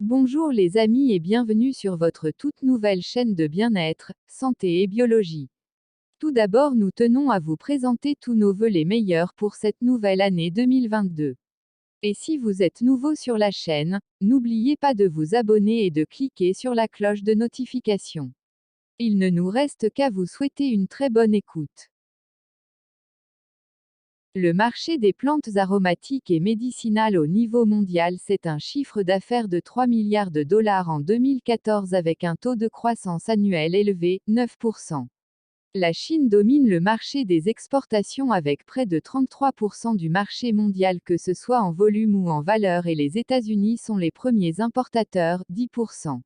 Bonjour les amis et bienvenue sur votre toute nouvelle chaîne de bien-être, santé et biologie. Tout d'abord nous tenons à vous présenter tous nos vœux les meilleurs pour cette nouvelle année 2022. Et si vous êtes nouveau sur la chaîne, n'oubliez pas de vous abonner et de cliquer sur la cloche de notification. Il ne nous reste qu'à vous souhaiter une très bonne écoute. Le marché des plantes aromatiques et médicinales au niveau mondial, c'est un chiffre d'affaires de 3 milliards de dollars en 2014 avec un taux de croissance annuel élevé, 9%. La Chine domine le marché des exportations avec près de 33% du marché mondial que ce soit en volume ou en valeur et les États-Unis sont les premiers importateurs, 10%.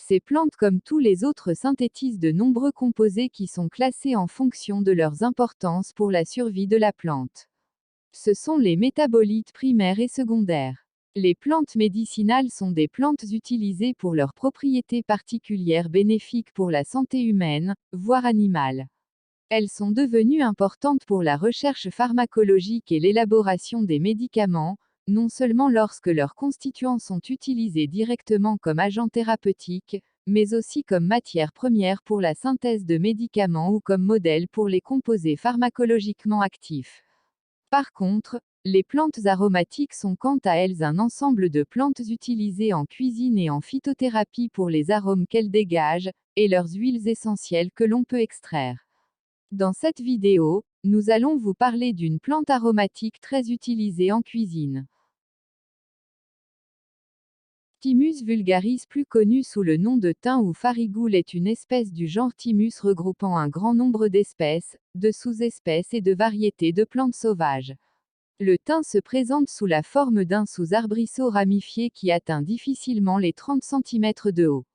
Ces plantes comme tous les autres synthétisent de nombreux composés qui sont classés en fonction de leur importance pour la survie de la plante. Ce sont les métabolites primaires et secondaires. Les plantes médicinales sont des plantes utilisées pour leurs propriétés particulières bénéfiques pour la santé humaine, voire animale. Elles sont devenues importantes pour la recherche pharmacologique et l'élaboration des médicaments, non seulement lorsque leurs constituants sont utilisés directement comme agents thérapeutiques, mais aussi comme matière première pour la synthèse de médicaments ou comme modèle pour les composés pharmacologiquement actifs. Par contre, les plantes aromatiques sont quant à elles un ensemble de plantes utilisées en cuisine et en phytothérapie pour les arômes qu'elles dégagent, et leurs huiles essentielles que l'on peut extraire. Dans cette vidéo, nous allons vous parler d'une plante aromatique très utilisée en cuisine. Thymus vulgaris, plus connu sous le nom de thym ou farigoule, est une espèce du genre Thymus regroupant un grand nombre d'espèces, de sous-espèces et de variétés de plantes sauvages. Le thym se présente sous la forme d'un sous-arbrisseau ramifié qui atteint difficilement les 30 cm de haut.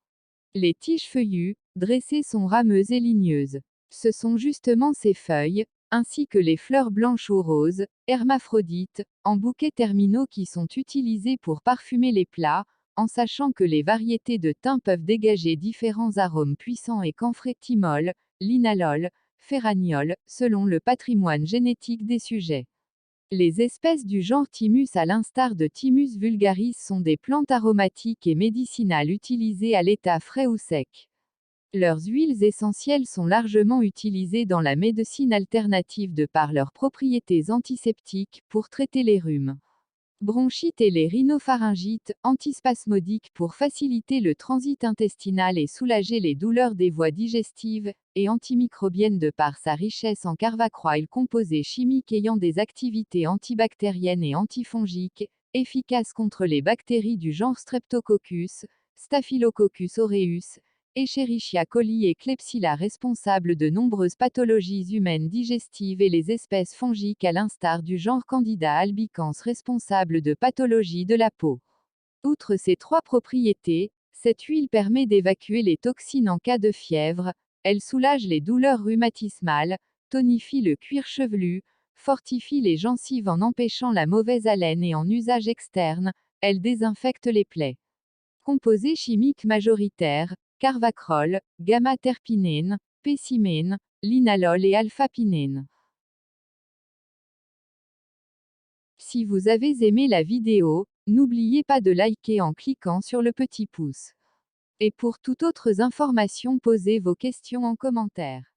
Les tiges feuillues, dressées sont rameuses et ligneuses. Ce sont justement ces feuilles, ainsi que les fleurs blanches ou roses, hermaphrodites, en bouquets terminaux qui sont utilisés pour parfumer les plats, en sachant que les variétés de thym peuvent dégager différents arômes puissants et camphrètimol, linalol, ferraniol, selon le patrimoine génétique des sujets. Les espèces du genre Thymus à l'instar de Thymus vulgaris sont des plantes aromatiques et médicinales utilisées à l'état frais ou sec. Leurs huiles essentielles sont largement utilisées dans la médecine alternative de par leurs propriétés antiseptiques, pour traiter les rhumes, bronchites et les rhinopharyngites, antispasmodiques pour faciliter le transit intestinal et soulager les douleurs des voies digestives, et antimicrobiennes de par sa richesse en carvacroïl, composés chimiques ayant des activités antibactériennes et antifongiques, efficaces contre les bactéries du genre Streptococcus, Staphylococcus aureus, Escherichia coli et Klebsiella, responsables de nombreuses pathologies humaines digestives, et les espèces fongiques à l'instar du genre Candida albicans, responsables de pathologies de la peau. Outre ces trois propriétés, cette huile permet d'évacuer les toxines en cas de fièvre, elle soulage les douleurs rhumatismales, tonifie le cuir chevelu, fortifie les gencives en empêchant la mauvaise haleine et en usage externe, elle désinfecte les plaies. Composés chimiques majoritaires: carvacrol, gamma-terpinène, pécimène, linalol et alpha-pinène. Si vous avez aimé la vidéo, n'oubliez pas de liker en cliquant sur le petit pouce. Et pour toute autre information, posez vos questions en commentaire.